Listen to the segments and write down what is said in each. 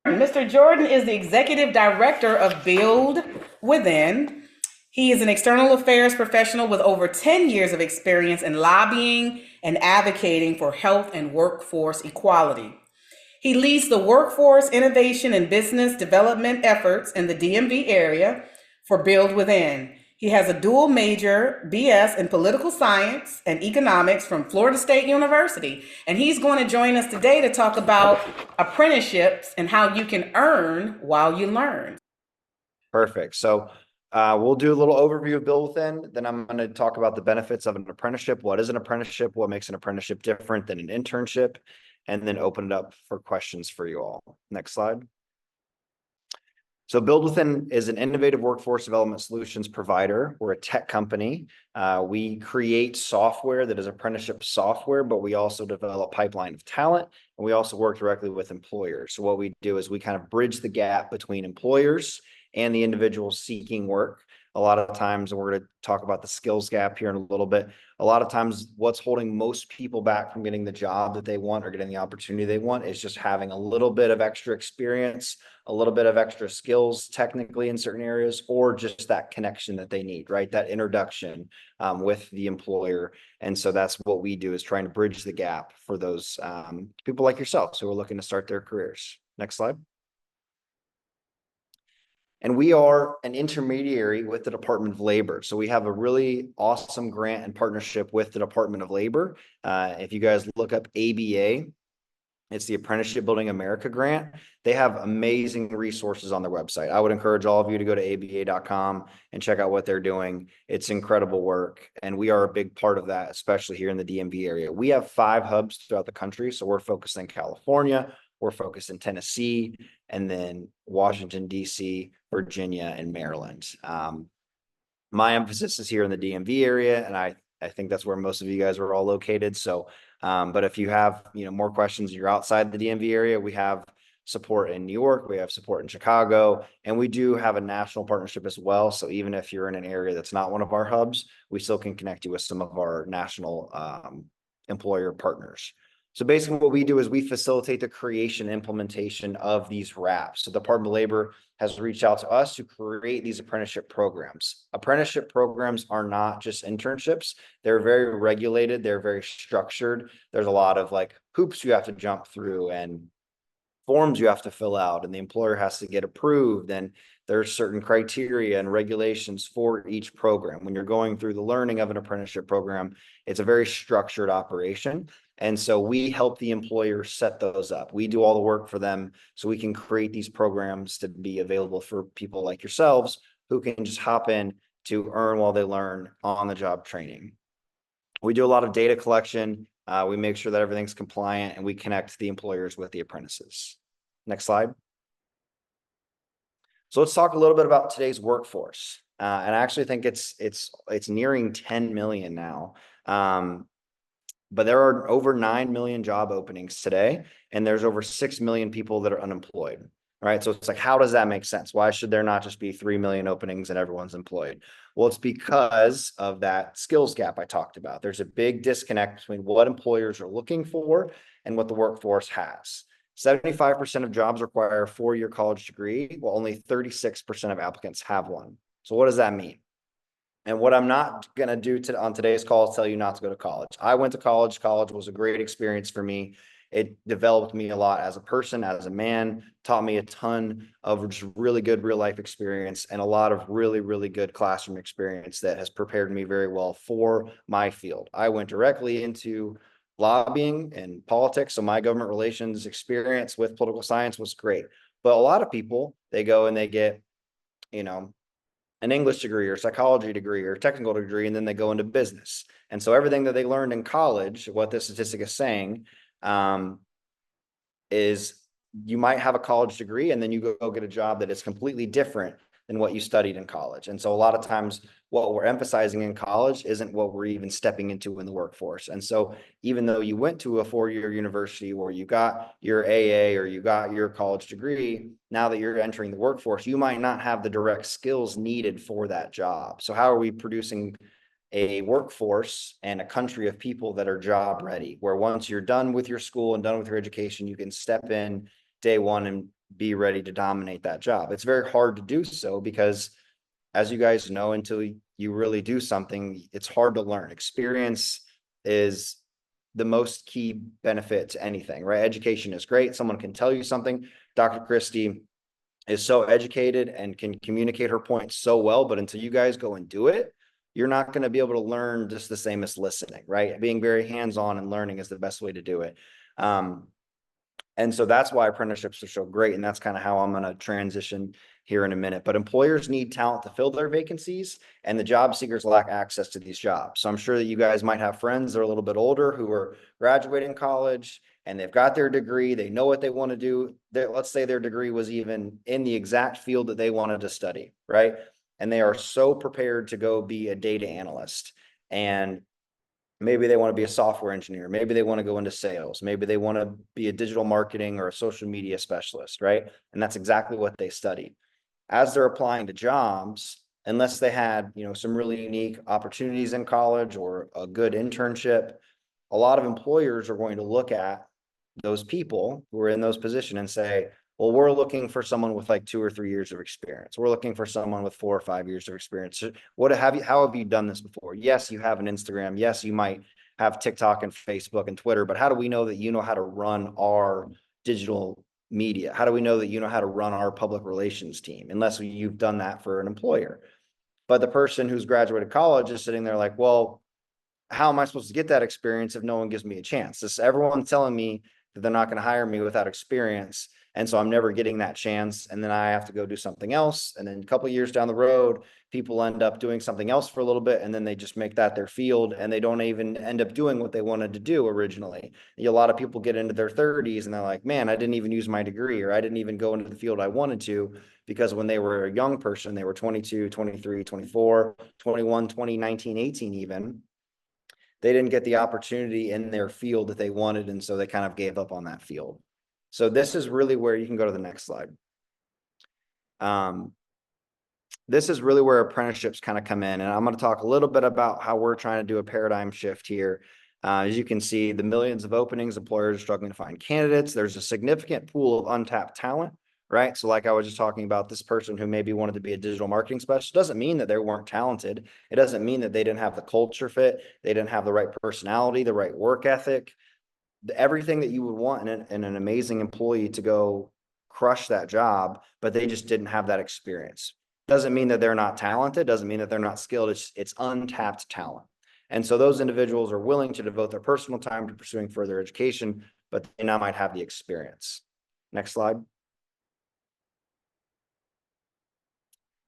Mr. Jordan is the executive director of Build Within. He is an external affairs professional with over 10 years of experience in lobbying and advocating for health and workforce equality. He leads the workforce innovation and business development efforts in the DMV area for Build Within. He has a dual major BS in political science and economics from Florida State University. And he's going to join us today to talk about apprenticeships and how you can earn while you learn. Perfect. So we'll do a little overview of Build Within. Then I'm going to talk about the benefits of an apprenticeship. What is an apprenticeship? What makes an apprenticeship different than an internship? And then open it up for questions for you all. Next slide. So Build Within is an innovative workforce development solutions provider. We're a tech company. We create software that is apprenticeship software, but we also develop pipeline of talent, and we also work directly with employers. So what we do is we kind of bridge the gap between employers and the individuals seeking work. A lot of times, and we're going to talk about the skills gap here in a little bit. A lot of times, what's holding most people back from getting the job that they want or getting the opportunity they want is just having a little bit of extra experience, a little bit of extra skills technically in certain areas, or just that connection that they need, right? That introduction with the employer. And so that's what we do, is trying to bridge the gap for those people like yourselves who are looking to start their careers. Next slide. And we are an intermediary with the Department of Labor. So we have a really awesome grant and partnership with the Department of Labor. If you guys look up ABA, it's the Apprenticeship Building America grant. They have amazing resources on their website. I would encourage all of you to go to aba.com and check out what they're doing. It's incredible work. And we are a big part of that, especially here in the DMV area. We have 5 hubs throughout the country. So we're focused in California, we're focused in Tennessee, and then Washington, D.C., Virginia, and Maryland. My emphasis is here in the DMV area, and I think that's where most of you guys are all located. So, but if you have more questions, you're outside the DMV area, we have support in New York, we have support in Chicago, and we do have a national partnership as well. So even if you're in an area that's not one of our hubs, we still can connect you with some of our national employer partners. So basically what we do is we facilitate the creation and implementation of these RAPs. So the Department of Labor has reached out to us to create these apprenticeship programs. Apprenticeship programs are not just internships. They're very regulated. They're very structured. There's a lot of like hoops you have to jump through and forms you have to fill out, and the employer has to get approved. And there's certain criteria and regulations for each program. When you're going through the learning of an apprenticeship program, it's a very structured operation. And so we help the employer set those up. We do all the work for them so we can create these programs to be available for people like yourselves who can just hop in to earn while they learn on the job training. We do a lot of data collection. We make sure that everything's compliant, and we connect the employers with the apprentices. Next slide. So let's talk a little bit about today's workforce. And I actually think it's nearing 10 million now. But there are over 9 million job openings today, and there's over 6 million people that are unemployed, right? So it's like, how does that make sense? Why should there not just be 3 million openings and everyone's employed? Well, it's because of that skills gap I talked about. There's a big disconnect between what employers are looking for and what the workforce has. 75% of jobs require a 4-year college degree, while only 36% of applicants have one. So what does that mean? And what I'm not going to do on today's call is tell you not to go to college. I went to college. College was a great experience for me. It developed me a lot as a person, as a man, taught me a ton of just really good real life experience and a lot of really, really good classroom experience that has prepared me very well for my field. I went directly into lobbying and politics. So my government relations experience with political science was great. But a lot of people, they go and they get, an English degree or psychology degree or technical degree, and then they go into business. And so everything that they learned in college, what this statistic is saying, is you might have a college degree and then you go get a job that is completely different than what you studied in college. And so a lot of times what we're emphasizing in college isn't what we're even stepping into in the workforce. And so even though you went to a 4-year university where you got your AA or you got your college degree, now that you're entering the workforce, you might not have the direct skills needed for that job. So how are we producing a workforce and a country of people that are job ready, where once you're done with your school and done with your education, you can step in day one and be ready to dominate that job. It's very hard to do so because, as you guys know, until you really do something, it's hard to learn. Experience is the most key benefit to anything, right? Education is great. Someone can tell you something. Dr. Christie is so educated and can communicate her points so well, but until you guys go and do it, you're not going to be able to learn just the same as listening, right? Being very hands-on and learning is the best way to do it. And so that's why apprenticeships are so great. And that's kind of how I'm going to transition here in a minute. But employers need talent to fill their vacancies, and the job seekers lack access to these jobs. So I'm sure that you guys might have friends that are a little bit older who are graduating college and they've got their degree. They know what they want to do. Let's say their degree was even in the exact field that they wanted to study, right? And they are so prepared to go be a data analyst. And maybe they want to be a software engineer. Maybe they want to go into sales. Maybe they want to be a digital marketing or a social media specialist, right? And that's exactly what they studied. As they're applying to jobs, unless they had, some really unique opportunities in college or a good internship, a lot of employers are going to look at those people who are in those positions and say, well, we're looking for someone with like 2 or 3 years of experience. We're looking for someone with 4 or 5 years of experience. How have you done this before? Yes, you have an Instagram. Yes, you might have TikTok and Facebook and Twitter, but how do we know that you know how to run our digital media? How do we know that you know how to run our public relations team? Unless you've done that for an employer. But the person who's graduated college is sitting there like, well, how am I supposed to get that experience if no one gives me a chance? Everyone's telling me that they're not going to hire me without experience. And so I'm never getting that chance. And then I have to go do something else. And then a couple of years down the road, people end up doing something else for a little bit. And then they just make that their field. And they don't even end up doing what they wanted to do originally. A lot of people get into their 30s and they're like, man, I didn't even use my degree, or I didn't even go into the field I wanted to, because when they were a young person, they were 22, 23, 24, 21, 20, 19, 18 even. They didn't get the opportunity in their field that they wanted. And so they kind of gave up on that field. So this is really where you can go to the next slide. This is really where apprenticeships kind of come in. And I'm going to talk a little bit about how we're trying to do a paradigm shift here. As you can see, the millions of openings, employers are struggling to find candidates. There's a significant pool of untapped talent, right? So like I was just talking about, this person who maybe wanted to be a digital marketing specialist doesn't mean that they weren't talented. It doesn't mean that they didn't have the culture fit. They didn't have the right personality, the right work ethic, everything that you would want in an amazing employee to go crush that job, but they just didn't have that experience. Doesn't mean that they're not talented, doesn't mean that they're not skilled. It's untapped talent. And so those individuals are willing to devote their personal time to pursuing further education, but they now might have the experience. Next slide.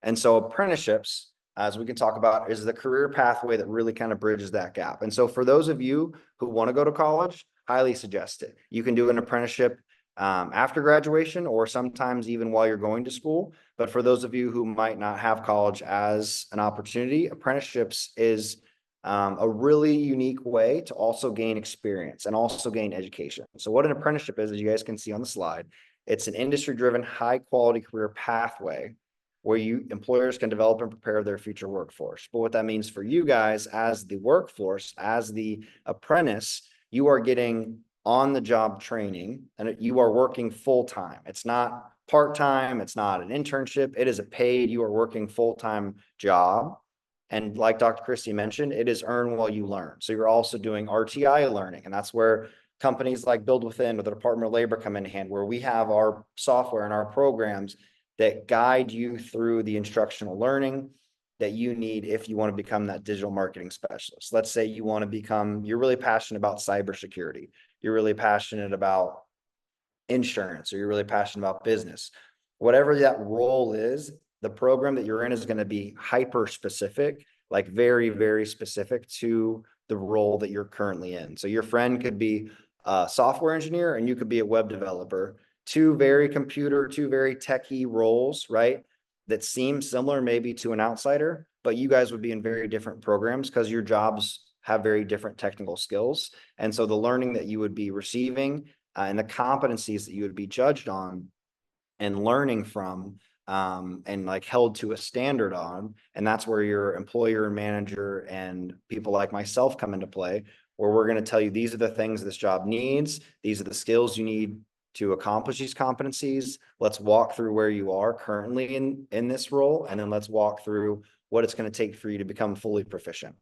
And so apprenticeships, as we can talk about, is the career pathway that really kind of bridges that gap. And so for those of you who want to go to college, highly suggest it. You can do an apprenticeship after graduation, or sometimes even while you're going to school. But for those of you who might not have college as an opportunity, apprenticeships is a really unique way to also gain experience and also gain education. So what an apprenticeship is, as you guys can see on the slide, it's an industry-driven, high-quality career pathway where employers can develop and prepare their future workforce. But what that means for you guys as the workforce, as the apprentice, you are getting on-the-job training and you are working full-time. It's not part-time. It's not an internship. It is a paid, you are working full-time job. And like Dr. Christie mentioned, it is earn while you learn. So you're also doing RTI learning. And that's where companies like Build Within or the Department of Labor come in hand, where we have our software and our programs that guide you through the instructional learning that you need if you want to become that digital marketing specialist. Let's say you want to become, you're really passionate about cybersecurity. You're really passionate about insurance, or you're really passionate about business. Whatever that role is, the program that you're in is going to be hyper specific, like very, very specific to the role that you're currently in. So your friend could be a software engineer and you could be a web developer. Two very techie roles, right? That seem similar maybe to an outsider, but you guys would be in very different programs because your jobs have very different technical skills. And so the learning that you would be receiving and the competencies that you would be judged on and learning from and like held to a standard on. And that's where your employer and manager and people like myself come into play, where we're going to tell you, these are the things this job needs. These are the skills you need to accomplish these competencies. Let's walk through where you are currently in this role, and then let's walk through what it's going to take for you to become fully proficient.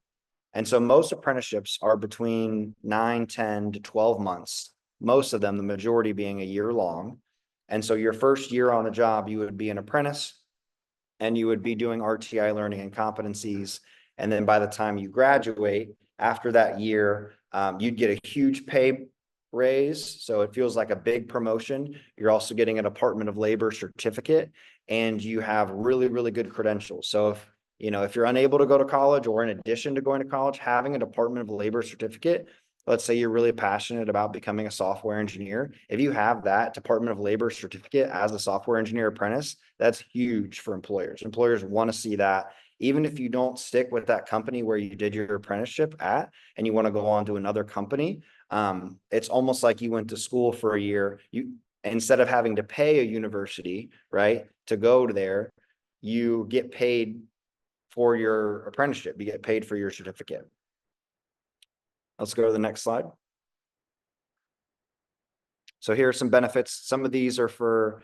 And so most apprenticeships are between 9, 10 to 12 months, most of them, the majority being a year long. And so your first year on the job, you would be an apprentice and you would be doing RTI learning and competencies. And then by the time you graduate, after that year, you'd get a huge pay raise. So it feels like a big promotion. You're also getting a Department of Labor certificate and you have really, really good credentials. So if you're unable to go to college, or in addition to going to college, having a Department of Labor certificate, let's say you're really passionate about becoming a software engineer. If you have that Department of Labor certificate as a software engineer apprentice, that's huge for employers. Employers want to see that. Even if you don't stick with that company where you did your apprenticeship at, and you want to go on to another company, it's almost like you went to school for a year. Instead of having to pay a university, right, to go to there, you get paid for your apprenticeship. You get paid for your certificate. Let's go to the next slide. So here are some benefits. Some of these are for,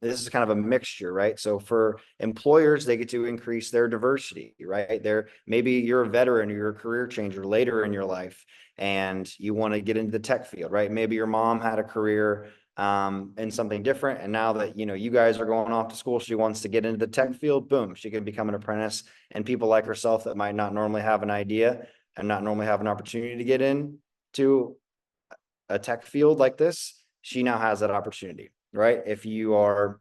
this is kind of a mixture, right? So for employers, they get to increase their diversity, right? Maybe you're a veteran or you're a career changer later in your life and you want to get into the tech field, right? Maybe your mom had a career in something different. And now that, you guys are going off to school, she wants to get into the tech field, boom, she can become an apprentice. And people like herself that might not normally have an idea and not normally have an opportunity to get into a tech field like this, she now has that opportunity, right? If you are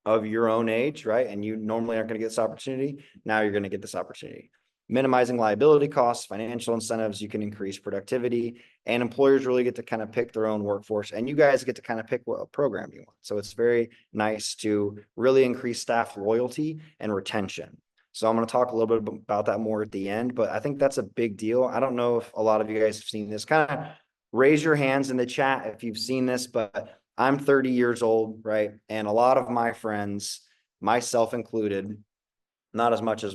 of your own age, right, and you normally aren't going to get this opportunity, now you're going to get this opportunity. Minimizing liability costs, financial incentives, you can increase productivity, and employers really get to kind of pick their own workforce, and you guys get to kind of pick what program you want. So it's very nice to really increase staff loyalty and retention. So I'm going to talk a little bit about that more at the end, but I think that's a big deal. I don't know if a lot of you guys have seen this. Kind of raise your hands in the chat if you've seen this, but I'm 30 years old, right? And a lot of my friends, myself included, not as much as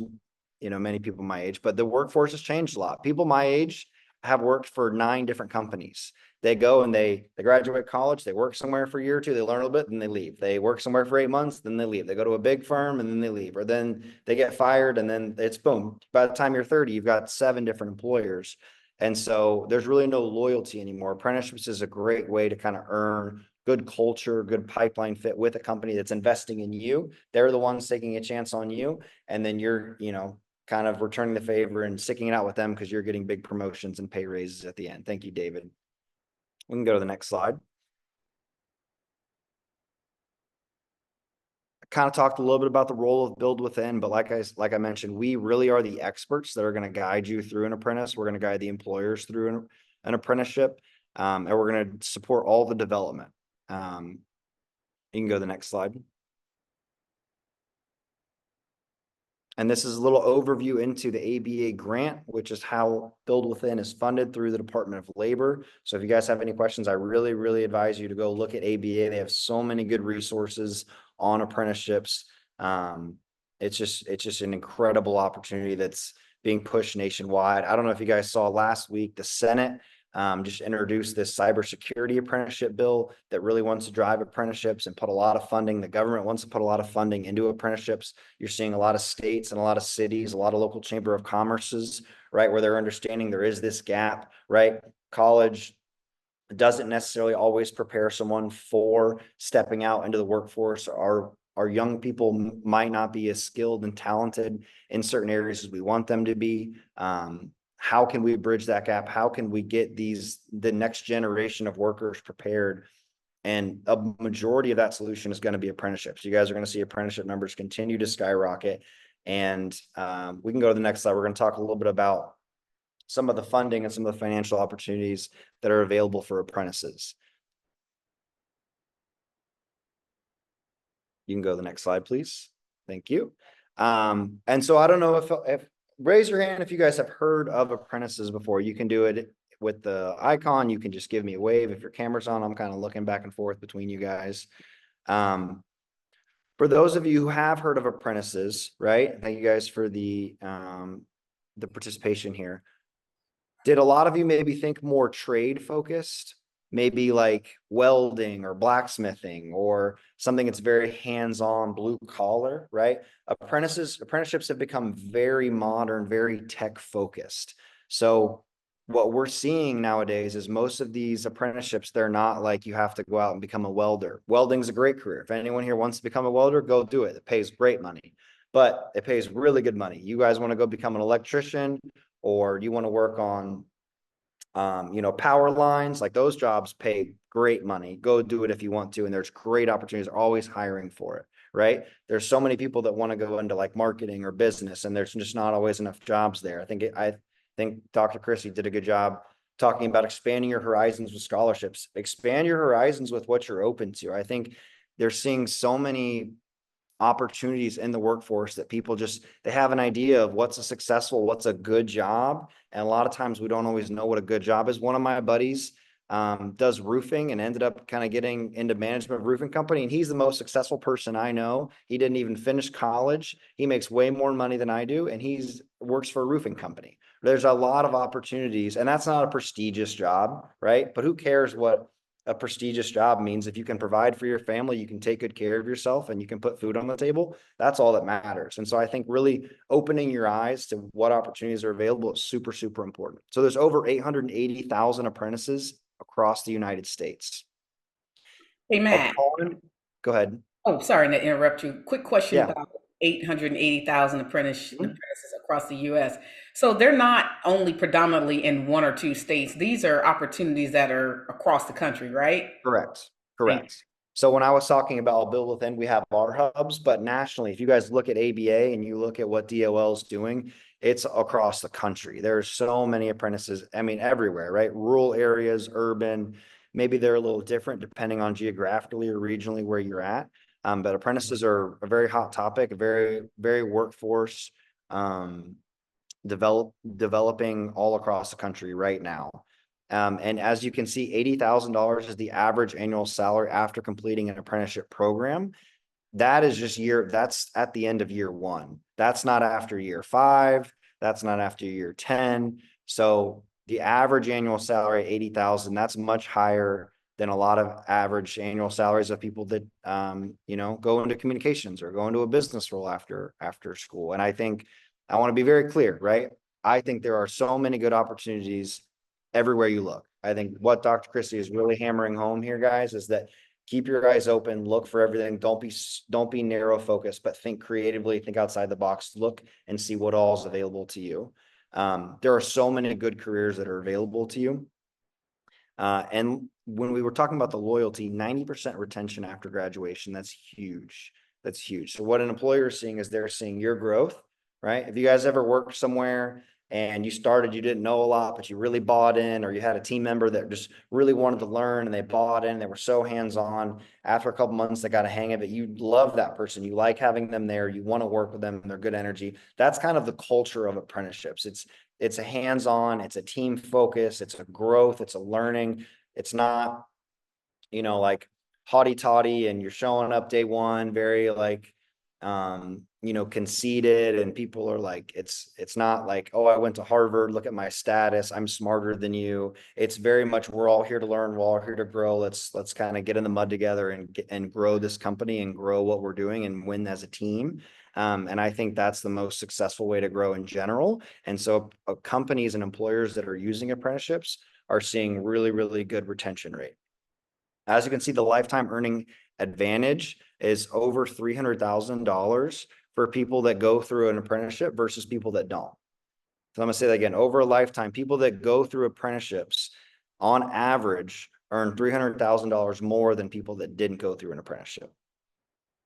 many people my age, but the workforce has changed a lot. People my age have worked for 9 different companies. They go and they graduate college, they work somewhere for a year or two, they learn a little bit, then they leave. They work somewhere for 8 months, then they leave. They go to a big firm and then they leave, or then they get fired and then it's boom. By the time you're 30, you've got 7 different employers. And so there's really no loyalty anymore. Apprenticeships is a great way to kind of earn good culture, good pipeline fit with a company that's investing in you. They're the ones taking a chance on you. And then you're, kind of returning the favor and sticking it out with them because you're getting big promotions and pay raises at the end. Thank you, David. We can go to the next slide. I kind of talked a little bit about the role of Build Within, but like I mentioned, we really are the experts that are going to guide you through an apprentice. We're going to guide the employers through an apprenticeship, and we're going to support all the development. You can go to the next slide. And this is a little overview into the ABA grant, which is how Build Within is funded through the Department of Labor. So if you guys have any questions, I really, really advise you to go look at ABA. They have so many good resources on apprenticeships. It's just an incredible opportunity that's being pushed nationwide. I don't know if you guys saw last week, the Senate just introduced this cybersecurity apprenticeship bill that really wants to drive apprenticeships and put a lot of funding. The government wants to put a lot of funding into apprenticeships. You're seeing a lot of states and a lot of cities, a lot of local chamber of commerces, right, where they're understanding there is this gap, right? College doesn't necessarily always prepare someone for stepping out into the workforce. Our young people might not be as skilled and talented in certain areas as we want them to be. How can we bridge that gap? How can we get the next generation of workers prepared? And a majority of that solution is going to be apprenticeships. You guys are going to see apprenticeship numbers continue to skyrocket. And we can go to the next slide. We're going to talk a little bit about some of the funding and some of the financial opportunities that are available for apprentices. You can go to the next slide, please. Thank you. And so I don't know if raise your hand if you guys have heard of apprentices before. You can do it with the icon. You can just give me a wave. If your camera's on, I'm kind of looking back and forth between you guys. For those of you who have heard of apprentices, right? Thank you guys for the participation here. Did a lot of you maybe think more trade focused maybe like welding or blacksmithing or something that's very hands-on blue collar, right? Apprenticeships have become very modern, very tech focused. So what we're seeing nowadays is most of these apprenticeships, they're not like you have to go out and become a welder. Welding's a great career. If anyone here wants to become a welder, go do it. It pays great money, but it pays really good money. You guys want to go become an electrician, or you want to work on power lines, like those jobs pay great money. Go do it if you want to. And there's great opportunities. They're always hiring for it, right? There's so many people that want to go into like marketing or business, and there's just not always enough jobs there. I think Dr. Chrissy did a good job talking about expanding your horizons with scholarships. Expand your horizons with what you're open to. I think they're seeing so many opportunities in the workforce that people just, they have an idea of what's a good job. And a lot of times we don't always know what a good job is. One of my buddies does roofing and ended up kind of getting into management of roofing company. And he's the most successful person I know. He didn't even finish college. He makes way more money than I do. And he's works for a roofing company. There's a lot of opportunities, and that's not a prestigious job, right? But who cares what a prestigious job means? If you can provide for your family, you can take good care of yourself, and you can put food on the table, that's all that matters. And so I think really opening your eyes to what opportunities are available is super, super important. So there's over 880,000 apprentices across the United States. Hey, Matt. Upon, go ahead. Oh, sorry to interrupt you. Quick question Yeah. about 880,000 apprentices across the U.S. So they're not only predominantly in one or two states. These are opportunities that are across the country, right? Correct. Thank Correct. So when I was talking about I'll build within, we have our hubs, but nationally, if you guys look at ABA and you look at what DOL is doing, it's across the country. There's so many apprentices. I mean, everywhere, right? Rural areas, urban, maybe they're a little different depending on geographically or regionally where you're at. But apprentices are a very hot topic, a very, very workforce developing all across the country right now. And as you can see, $80,000 is the average annual salary after completing an apprenticeship program. That is just that's at the end of year one. That's not after year 5. That's not after year 10. So the average annual salary, 80,000, that's much higher than a lot of average annual salaries of people that, go into communications or go into a business role after school. And I think I want to be very clear, right? I think there are so many good opportunities everywhere you look. I think what Dr. Christie is really hammering home here, guys, is that keep your eyes open, look for everything. Don't be narrow focused, but think creatively, think outside the box, look and see what all is available to you. There are so many good careers that are available to you. And when we were talking about the loyalty, 90% retention after graduation, that's huge. That's huge. So what an employer is seeing is they're seeing your growth, right? If you guys ever worked somewhere and you didn't know a lot, but you really bought in, or you had a team member that just really wanted to learn and they bought in, they were so hands-on. After a couple months, they got a hang of it. You love that person. You like having them there. You want to work with them and they're good energy. That's kind of the culture of apprenticeships. It's a hands-on, it's a team focus, it's a growth, it's a learning. It's not, like haughty toddy and you're showing up day one, very like, conceited, and people are like, it's not like, oh, I went to Harvard, look at my status, I'm smarter than you. It's very much, we're all here to learn, we're all here to grow. Let's kind of get in the mud together and grow this company and grow what we're doing and win as a team. And I think that's the most successful way to grow in general. And so companies and employers that are using apprenticeships are seeing really, really good retention rate. As you can see, the lifetime earning advantage is over $300,000 for people that go through an apprenticeship versus people that don't. So I'm gonna say that again, over a lifetime, people that go through apprenticeships on average earn $300,000 more than people that didn't go through an apprenticeship.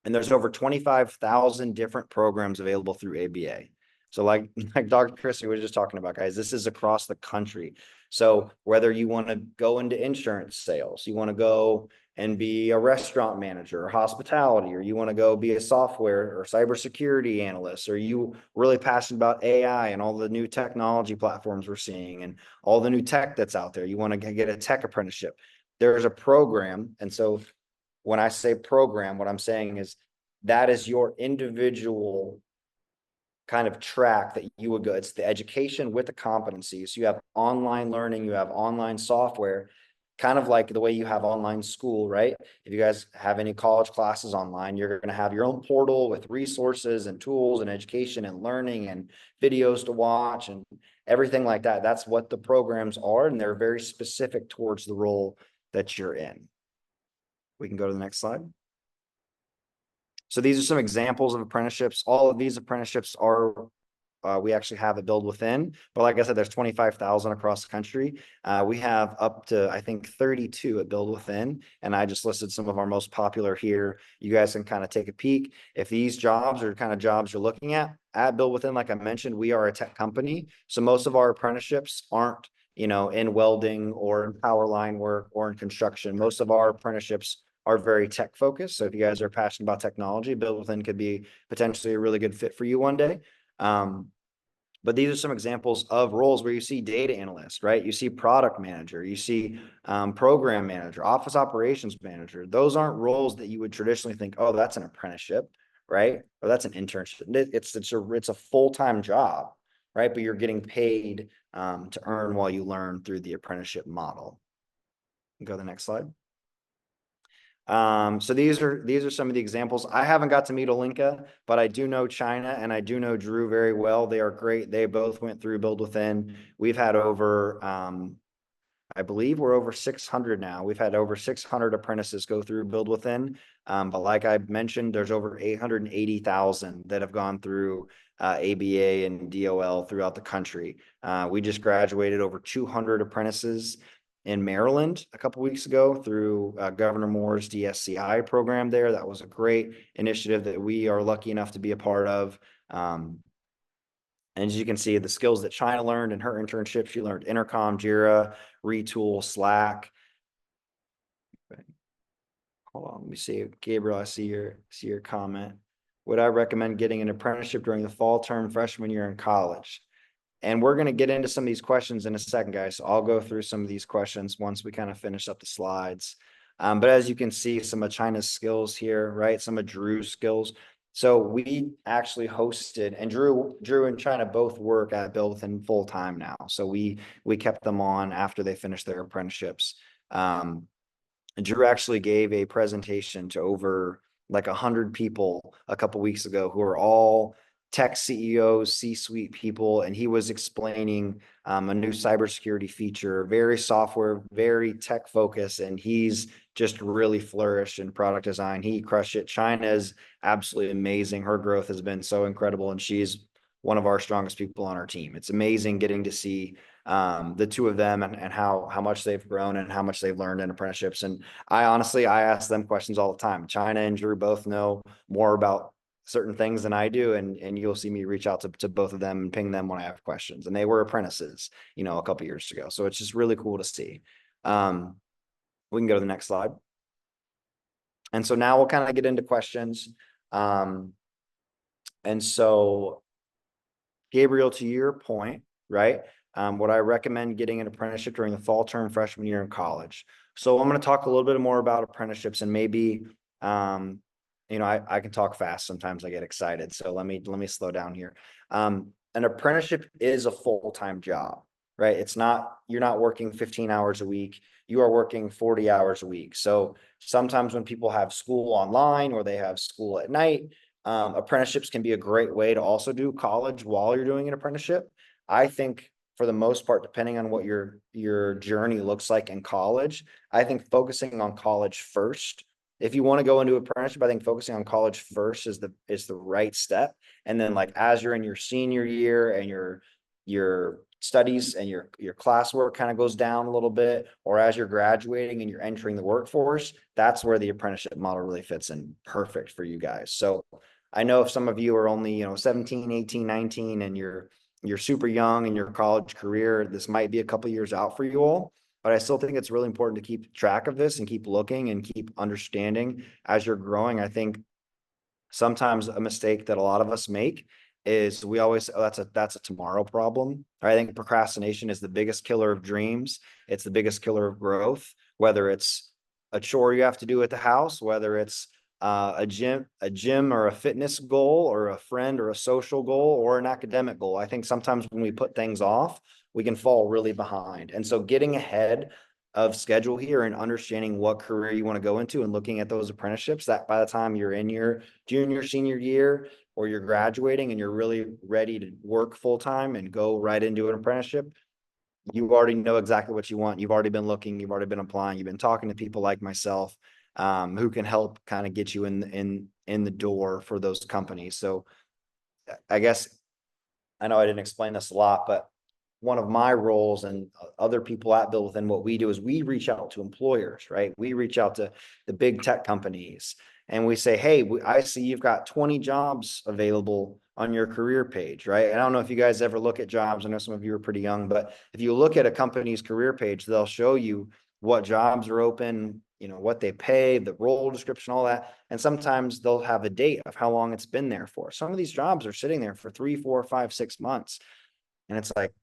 And there's over 25,000 different programs available through ABA. So like Dr. Christie was just talking about, guys, this is across the country. So whether you want to go into insurance sales, you want to go and be a restaurant manager or hospitality, or you want to go be a software or cybersecurity analyst, or you really passionate about AI and all the new technology platforms we're seeing and all the new tech that's out there, you want to get a tech apprenticeship, there's a program. And so when I say program, what I'm saying is that is your individual kind of track that you would go. It's the education with the competencies. You have online learning, you have online software. kind of like the way you have online school, right? If you guys have any college classes online, you're going to have your own portal with resources and tools and education and learning and videos to watch and everything like that. That's what the programs are, and they're very specific towards the role that you're in. We can go to the next slide. So these are some examples of apprenticeships. All of these apprenticeships are we actually have a Build Within, but like I said, there's 25,000 across the country. We have up to, I think, 32 at Build Within, and I just listed some of our most popular here. You guys can kind of take a peek. If these jobs are kind of jobs you're looking at Build Within, like I mentioned, we are a tech company, so most of our apprenticeships aren't, in welding or in power line work or in construction. Most of our apprenticeships are very tech focused. So if you guys are passionate about technology, Build Within could be potentially a really good fit for you one day. But these are some examples of roles where you see data analyst, right? You see product manager, you see program manager, office operations manager. Those aren't roles that you would traditionally think, oh, that's an apprenticeship, right? Or that's an internship. It's a full-time job, right? But you're getting paid to earn while you learn through the apprenticeship model. Go to the next slide. So these are some of the examples. I haven't got to meet Olinka, but I do know China and I do know Drew very well. They are great. They both went through Build Within. We've had over, I believe we're over 600 now. We've had over 600 apprentices go through Build Within. But like I mentioned, there's over 880,000 that have gone through ABA and DOL throughout the country. We just graduated over 200 apprentices in Maryland a couple weeks ago through Governor Moore's DSCI program there. That was a great initiative that we are lucky enough to be a part of. And as you can see, the skills that China learned in her internship, she learned Intercom, Jira, Retool, Slack. Hold on, let me see. Gabriel, I see your comment. Would I recommend getting an apprenticeship during the fall term freshman year in college? And we're going to get into some of these questions in a second, guys. So I'll go through some of these questions once we kind of finish up the slides. But as you can see, some of China's skills here, right? Some of Drew's skills. So we actually hosted, and Drew and China both work at Build Within full time now. So we kept them on after they finished their apprenticeships. Drew actually gave a presentation to over like 100 people a couple weeks ago who are all tech CEOs, C-suite people, and he was explaining a new cybersecurity feature, very software, very tech focused, and he's just really flourished in product design. He crushed it. China is absolutely amazing. Her growth has been so incredible, and she's one of our strongest people on our team. It's amazing getting to see the two of them and how much they've grown and how much they've learned in apprenticeships. And I ask them questions all the time. China and Drew both know more about certain things than I do, and you'll see me reach out to both of them and ping them when I have questions. And they were apprentices, a couple years ago. So it's just really cool to see. We can go to the next slide. And so now we'll kind of get into questions. And so Gabriel, to your point, right? Would I recommend getting an apprenticeship during the fall term freshman year in college? So I'm going to talk a little bit more about apprenticeships, and maybe I can talk fast. Sometimes I get excited. So let me slow down here. An apprenticeship is a full-time job, right? You're not working 15 hours a week. You are working 40 hours a week. So sometimes when people have school online or they have school at night, apprenticeships can be a great way to also do college while you're doing an apprenticeship. I think for the most part, depending on what your journey looks like in college, I think focusing on college first. If you want to go into apprenticeship, I think focusing on college first is the right step. And then like as you're in your senior year and your studies and your classwork kind of goes down a little bit, or as you're graduating and you're entering the workforce, that's where the apprenticeship model really fits in perfect for you guys. So I know if some of you are only, 17, 18, 19, and you're super young in your college career, this might be a couple years out for you all. But I still think it's really important to keep track of this and keep looking and keep understanding as you're growing. I think sometimes a mistake that a lot of us make is we always, oh, that's a tomorrow problem. I think procrastination is the biggest killer of dreams. It's the biggest killer of growth, whether it's a chore you have to do at the house, whether it's a gym or a fitness goal or a friend or a social goal or an academic goal. I think sometimes when we put things off, we can fall really behind. And so getting ahead of schedule here and understanding what career you want to go into and looking at those apprenticeships, that by the time you're in your junior, senior year, or you're graduating and you're really ready to work full time and go right into an apprenticeship, you already know exactly what you want. You've already been looking, you've already been applying, you've been talking to people like myself, who can help kind of get you in the door for those companies. So I guess I know I didn't explain this a lot, but one of my roles and other people at Build Within, what we do is we reach out to employers, right? We reach out to the big tech companies and we say, hey, I see you've got 20 jobs available on your career page, right? I don't know if you guys ever look at jobs. I know some of you are pretty young, but if you look at a company's career page, they'll show you what jobs are open, what they pay, the role description, all that. And sometimes they'll have a date of how long it's been there for. Some of these jobs are sitting there for 3, 4, 5, 6 months. And it's like,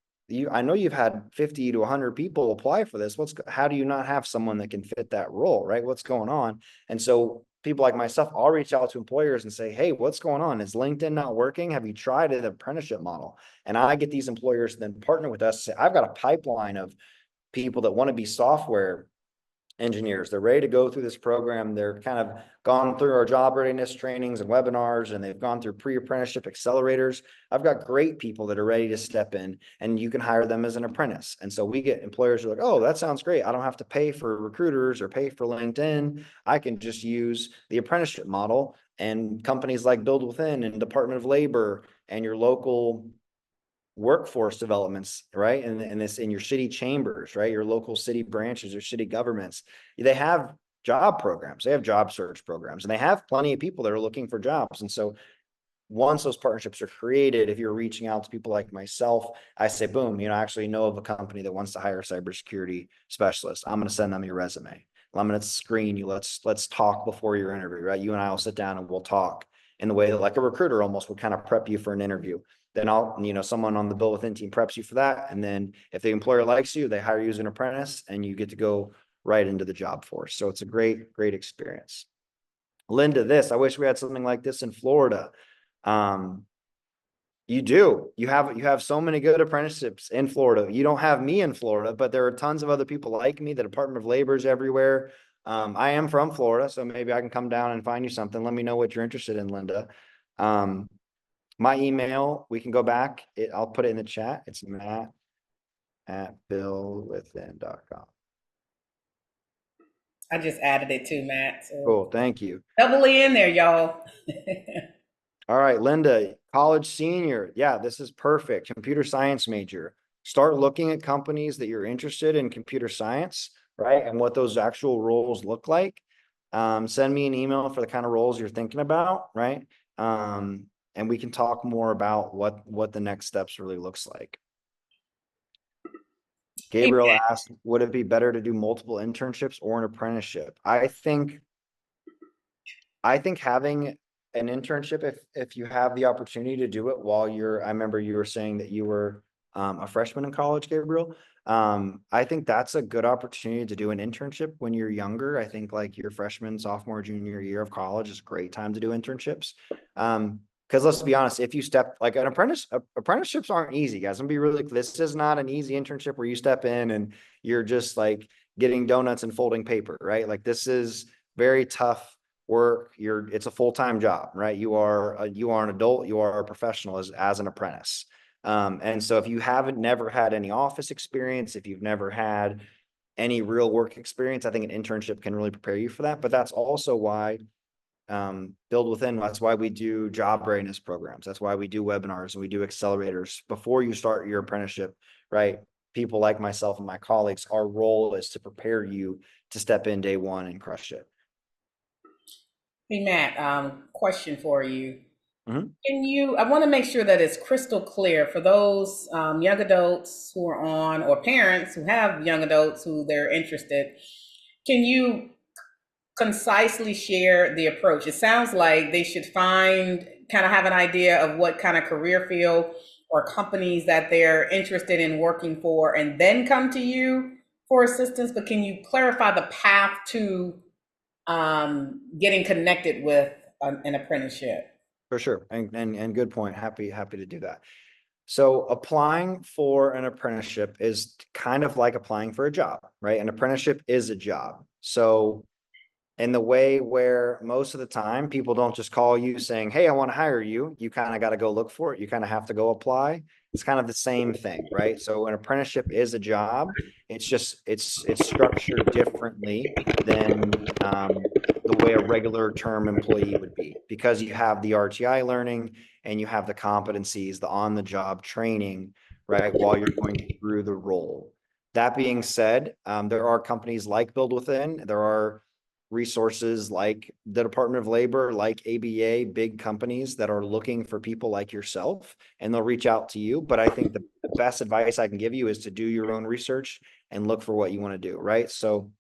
I know you've had 50 to 100 people apply for this. How do you not have someone that can fit that role, right? What's going on? And so people like myself, I'll reach out to employers and say, hey, what's going on? Is LinkedIn not working? Have you tried an apprenticeship model? And I get these employers to then partner with us. Say, I've got a pipeline of people that want to be software engineers. They're ready to go through this program. They're kind of gone through our job readiness trainings and webinars, and they've gone through pre-apprenticeship accelerators. I've got great people that are ready to step in, and you can hire them as an apprentice. And so we get employers who are like, oh, that sounds great. I don't have to pay for recruiters or pay for LinkedIn. I can just use the apprenticeship model. And companies like Build Within and Department of Labor and your local workforce developments, right? And this in your city chambers, right? Your local city branches or city governments, they have job programs, they have job search programs, and they have plenty of people that are looking for jobs. And so once those partnerships are created, if you're reaching out to people like myself, I say, boom, I actually know of a company that wants to hire a cybersecurity specialist. I'm going to send them your resume. I'm going to screen you. Let's talk before your interview, right? You and I will sit down and we'll talk in the way that like a recruiter almost would kind of prep you for an interview. Then someone on the Build Within team preps you for that. And then if the employer likes you, they hire you as an apprentice and you get to go right into the job force. So it's a great, great experience. Linda, I wish we had something like this in Florida. You do. You have so many good apprenticeships in Florida. You don't have me in Florida, but there are tons of other people like me. The Department of Labor is everywhere. I am from Florida, so maybe I can come down and find you something. Let me know what you're interested in, Linda. My email, we can go back. I'll put it in the chat. It's matt@buildwithin.com. I just added it too, Matt. So Cool. Thank you. doubly in there, y'all. All right, Linda, college senior. Yeah, this is perfect. Computer science major. Start looking at companies that you're interested in computer science, right? And what those actual roles look like. Send me an email for the kind of roles you're thinking about, right? And we can talk more about what the next steps really looks like. Gabriel asked, would it be better to do multiple internships or an apprenticeship? I think having an internship, if you have the opportunity to do it while I remember you were saying that you were a freshman in college, Gabriel. I think that's a good opportunity to do an internship when you're younger. I think like your freshman, sophomore, junior year of college is a great time to do internships. Because let's be honest, if you step like apprenticeships aren't easy, guys. I'm gonna be really, this is not an easy internship where you step in and you're just like getting donuts and folding paper, right? Like this is very tough work. It's a full-time job, right? You are an adult, you are a professional as an apprentice. And so if you never had any office experience, if you've never had any real work experience, I think an internship can really prepare you for that. But that's also why Build Within, that's why we do job readiness programs. That's why we do webinars and we do accelerators before you start your apprenticeship, right? People like myself and my colleagues, our role is to prepare you to step in day one and crush it. Hey, Matt, question for you. Mm-hmm. I want to make sure that it's crystal clear for those young adults who are on, or parents who have young adults who they're interested. Can you concisely share the approach? It sounds like they should kind of have an idea of what kind of career field or companies that they're interested in working for, and then come to you for assistance. But can you clarify the path to getting connected with an apprenticeship? For sure. And good point. Happy to do that. So applying for an apprenticeship is kind of like applying for a job, right? An apprenticeship is a job. So in the way where most of the time people don't just call you saying, hey, I want to hire you, you kind of got to go look for it. You kind of have to go apply. It's kind of the same thing, right? So an apprenticeship is a job. It's just it's structured differently than the way a regular term employee would be, because you have the RTI learning and you have the competencies, the on the job training, right, while you're going through the role. That being said, there are companies like Build Within. There are resources like the Department of Labor, like ABA, big companies that are looking for people like yourself, and they'll reach out to you. But I think the best advice I can give you is to do your own research and look for what you want to do, right? So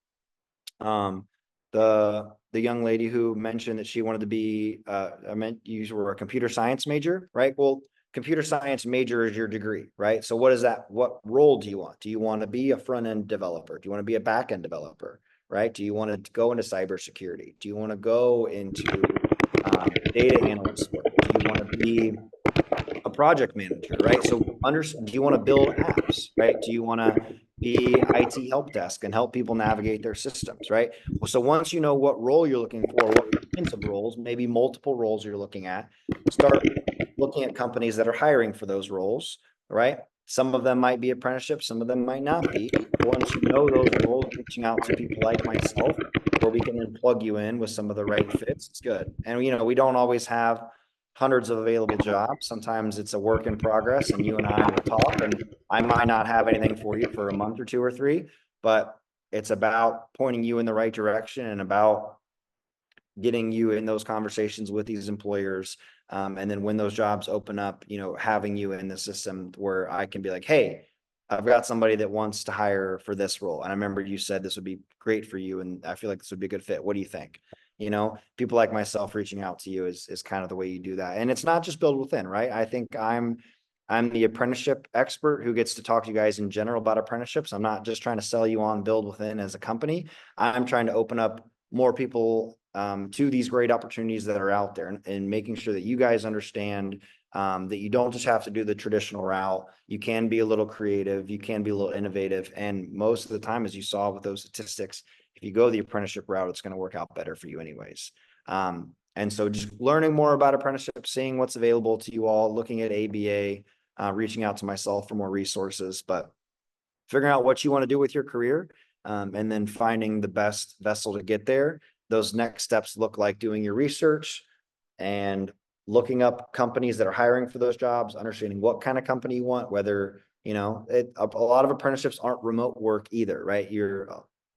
um, the young lady who mentioned that she wanted to be, I meant you were a computer science major, right? Well, computer science major is your degree, right? So what is that? What role do you want? Do you want to be a front end developer? Do you want to be a back end developer, right? Do you want to go into cybersecurity? Do you want to go into data analyst work? Do you want to be a project manager, right? So do you want to build apps, right? Do you want to be IT help desk and help people navigate their systems, right? Well, so once you know what role you're looking for, what kinds of roles, maybe multiple roles you're looking at, start looking at companies that are hiring for those roles, right? Some of them might be apprenticeships, some of them might not be. Once you know those roles, reaching out to people like myself, where we can then plug you in with some of the right fits, it's good. And we don't always have hundreds of available jobs. Sometimes it's a work in progress, and you and I will talk, and I might not have anything for you for a month or two or three, but it's about pointing you in the right direction and about getting you in those conversations with these employers. And then when those jobs open up, having you in the system where I can be like, hey, I've got somebody that wants to hire for this role. And I remember you said this would be great for you, and I feel like this would be a good fit. What do you think? People like myself reaching out to you is kind of the way you do that. And it's not just Build Within, right? I think I'm the apprenticeship expert who gets to talk to you guys in general about apprenticeships. I'm not just trying to sell you on Build Within as a company. I'm trying to open up more people to these great opportunities that are out there, and making sure that you guys understand that you don't just have to do the traditional route. You can be a little creative, you can be a little innovative. And most of the time, as you saw with those statistics, if you go the apprenticeship route, it's going to work out better for you anyways. And so just learning more about apprenticeship, seeing what's available to you all, looking at ABA, reaching out to myself for more resources, but figuring out what you want to do with your career, and then finding the best vessel to get there. Those next steps look like doing your research and looking up companies that are hiring for those jobs, understanding what kind of company you want, whether, a lot of apprenticeships aren't remote work either, right? You're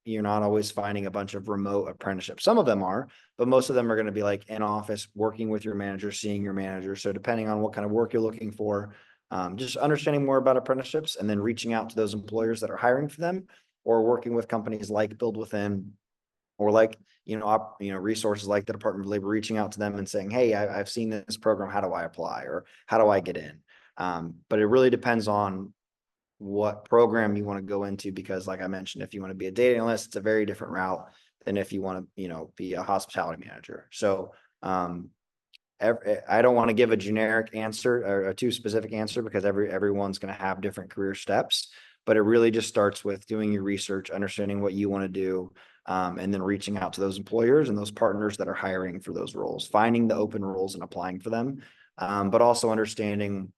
not always finding a bunch of remote apprenticeships. Some of them are, but most of them are going to be like in office, working with your manager, seeing your manager. So depending on what kind of work you're looking for, just understanding more about apprenticeships and then reaching out to those employers that are hiring for them, or working with companies like Build Within, or like, resources like the Department of Labor, reaching out to them and saying, hey, I've seen this program. How do I apply? Or how do I get in? But it really depends on what program you want to go into, because like I mentioned, if you want to be a data analyst, it's a very different route than if you want to, be a hospitality manager. So, I don't want to give a generic answer or a too specific answer, because everyone's going to have different career steps, but it really just starts with doing your research, understanding what you want to do, and then reaching out to those employers and those partners that are hiring for those roles, finding the open roles and applying for them, but also understanding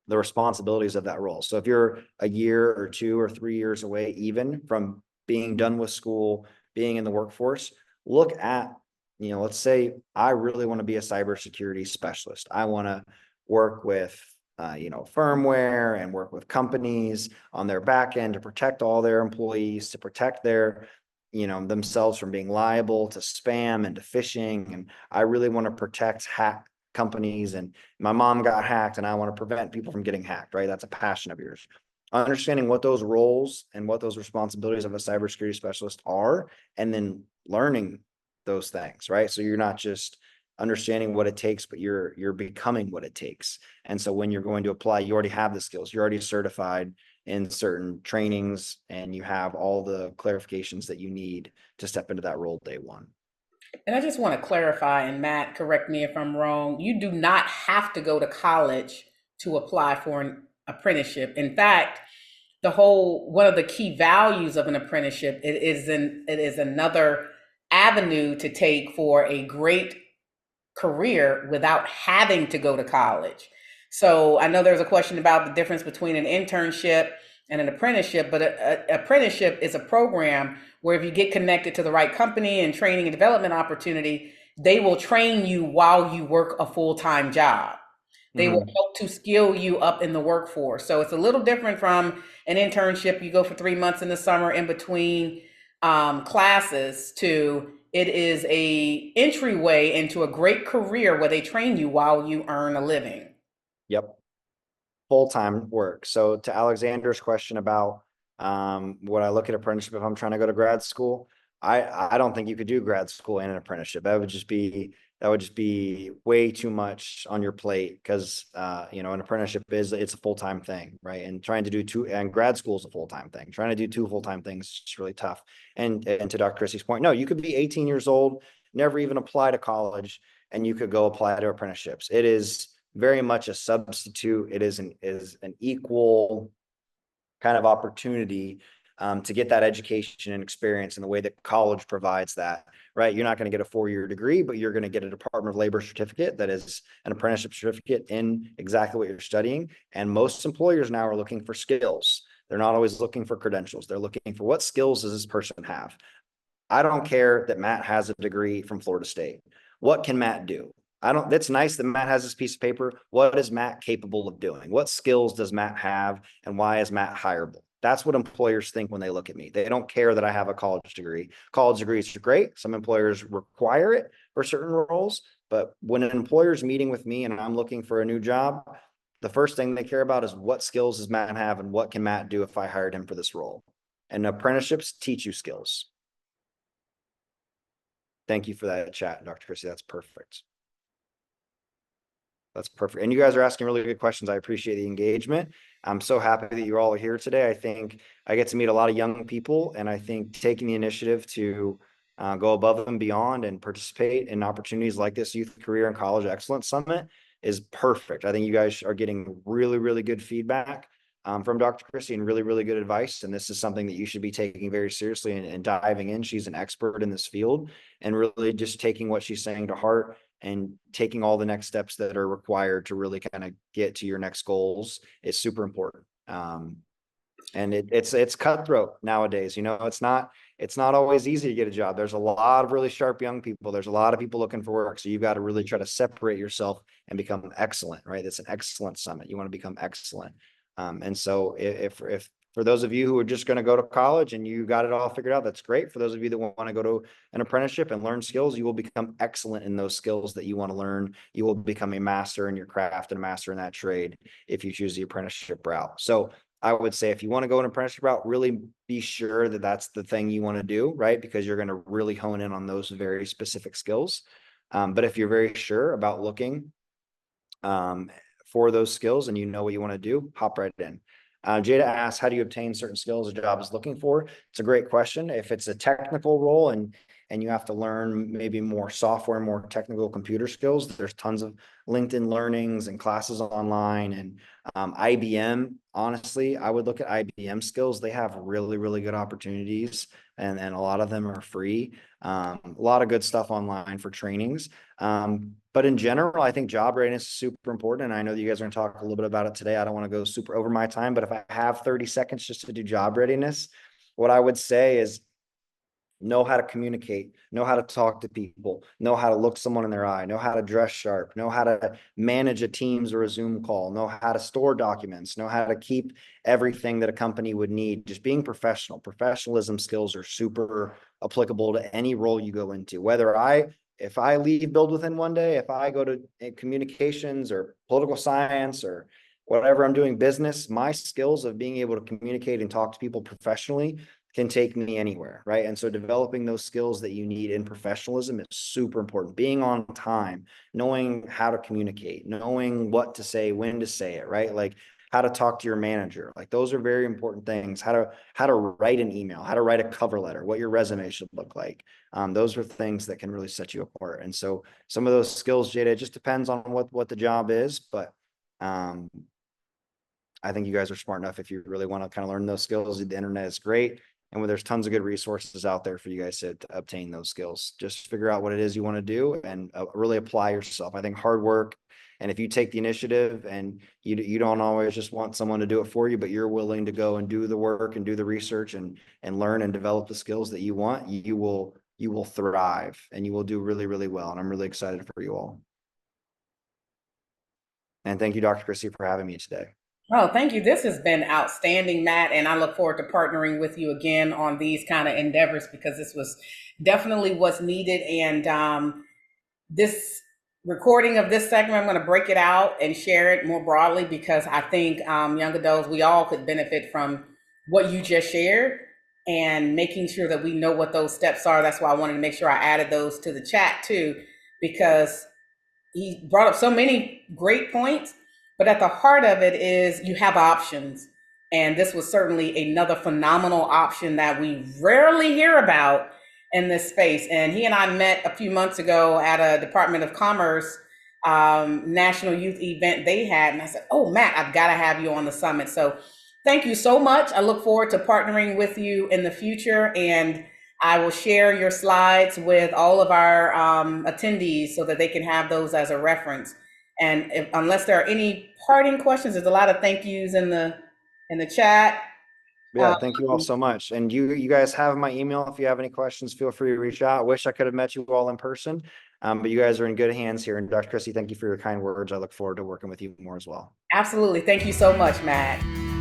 the responsibilities of that role. So if you're a year or 2 or 3 years away, even from being done with school, being in the workforce, look at, let's say I really want to be a cybersecurity specialist. I want to work with, firmware, and work with companies on their back end to protect all their employees, to protect their, themselves from being liable to spam and to phishing. And I really want to protect hack companies, and my mom got hacked and I want to prevent people from getting hacked, right? That's a passion of yours. Understanding what those roles and what those responsibilities of a cybersecurity specialist are, and then learning those things, right? So you're not just understanding what it takes, but you're becoming what it takes. And so when you're going to apply, you already have the skills, you're already certified in certain trainings, and you have all the clarifications that you need to step into that role day one. And I just want to clarify, and Matt, correct me if I'm wrong, you do not have to go to college to apply for an apprenticeship. In fact, the whole one of the key values of an apprenticeship, it is another avenue to take for a great career without having to go to college. So I know there's a question about the difference between an internship and an apprenticeship, but an apprenticeship is a program where if you get connected to the right company and training and development opportunity, they will train you while you work a full-time job. They will Mhm. help to skill you up in the workforce. So it's a little different from an internship. You go for 3 months in the summer in between classes to it is a entryway into a great career where they train you while you earn a living. Yep. Full-time work. So to Alexander's question about would I look at apprenticeship if I'm trying to go to grad school? I don't think you could do grad school and an apprenticeship. That would just be way too much on your plate because an apprenticeship it's a full-time thing, right? And trying to do two and grad school is a full-time thing. Trying to do two full-time things is just really tough. And to Dr. Christie's point, no, you could be 18 years old, never even apply to college, and you could go apply to apprenticeships. It is very much a substitute. It is an equal kind of opportunity to get that education and experience in the way that college provides that, right? You're not going to get a 4-year degree, but you're going to get a Department of Labor certificate that is an apprenticeship certificate in exactly what you're studying. And most employers now are looking for skills. They're not always looking for credentials. They're looking for what skills does this person have? I don't care that Matt has a degree from Florida State. What can Matt do? That's nice that Matt has this piece of paper. What is Matt capable of doing? What skills does Matt have and why is Matt hireable? That's what employers think when they look at me. They don't care that I have a college degree. College degrees are great. Some employers require it for certain roles, but when an employer is meeting with me and I'm looking for a new job, the first thing they care about is what skills does Matt have and what can Matt do if I hired him for this role? And apprenticeships teach you skills. Thank you for that chat, Dr. Christie. That's perfect. That's perfect. And you guys are asking really good questions. I appreciate the engagement. I'm so happy that you all are here today. I think I get to meet a lot of young people, and I think taking the initiative to go above and beyond and participate in opportunities like this Youth Career and College Excellence Summit is perfect. I think you guys are getting really, really good feedback from Dr. Christie and really, really good advice. And this is something that you should be taking very seriously and diving in. She's an expert in this field and really just taking what she's saying to heart and taking all the next steps that are required to really kind of get to your next goals is super important. And it's cutthroat nowadays. It's not always easy to get a job. There's a lot of really sharp young people. There's a lot of people looking for work. So you've got to really try to separate yourself and become excellent, right? It's an excellent summit. You want to become excellent. And so if for those of you who are just going to go to college and you got it all figured out, that's great. For those of you that want to go to an apprenticeship and learn skills, you will become excellent in those skills that you want to learn. You will become a master in your craft and a master in that trade if you choose the apprenticeship route. So I would say if you want to go an apprenticeship route, really be sure that that's the thing you want to do, right? Because you're going to really hone in on those very specific skills. But if you're very sure about looking for those skills and you know what you want to do, hop right in. Jada asks, how do you obtain certain skills a job is looking for? It's a great question. If it's a technical role and you have to learn maybe more software, more technical computer skills, there's tons of LinkedIn learnings and classes online. And IBM, honestly, I would look at IBM skills. They have really, really good opportunities and a lot of them are free. A lot of good stuff online for trainings. But in general, I think job readiness is super important. And I know that you guys are going to talk a little bit about it today. I don't want to go super over my time, but if I have 30 seconds just to do job readiness, what I would say is know how to communicate, know how to talk to people, know how to look someone in their eye, know how to dress sharp, know how to manage a Teams or a Zoom call, know how to store documents, know how to keep everything that a company would need. Just being professional. Professionalism skills are super applicable to any role you go into. If I leave Build Within one day, if I go to communications or political science or whatever I'm doing business, my skills of being able to communicate and talk to people professionally can take me anywhere, right? And so developing those skills that you need in professionalism is super important. Being on time, knowing how to communicate, knowing what to say, when to say it, right? Like how to talk to your manager. Like those are very important things. How to write an email, how to write a cover letter, what your resume should look like. Those are things that can really set you apart. And so some of those skills, Jada, it just depends on what the job is, but I think you guys are smart enough. If you really want to kind of learn those skills, the internet is great. And there's tons of good resources out there for you guys to obtain those skills. Just figure out what it is you want to do and really apply yourself. I think hard work. And if you take the initiative and you don't always just want someone to do it for you, but you're willing to go and do the work and do the research and learn and develop the skills that you want, you will thrive and you will do really, really well. And I'm really excited for you all. And thank you, Dr. Christie, for having me today. Oh, thank you. This has been outstanding, Matt, and I look forward to partnering with you again on these kind of endeavors because this was definitely what's needed. And this recording of this segment, I'm going to break it out and share it more broadly because I think young adults, we all could benefit from what you just shared and making sure that we know what those steps are. That's why I wanted to make sure I added those to the chat too, because he brought up so many great points, but at the heart of it is you have options. And this was certainly another phenomenal option that we rarely hear about in this space. And he and I met a few months ago at a Department of Commerce National Youth event they had. And I said, oh, Matt, I've got to have you on the summit. So thank you so much. I look forward to partnering with you in the future. And I will share your slides with all of our attendees so that they can have those as a reference. And unless there are any parting questions, there's a lot of thank yous in the chat. Yeah, thank you all so much. And you guys have my email. If you have any questions, feel free to reach out. I wish I could have met you all in person, but you guys are in good hands here. And Dr. Christie, thank you for your kind words. I look forward to working with you more as well. Absolutely. Thank you so much, Matt.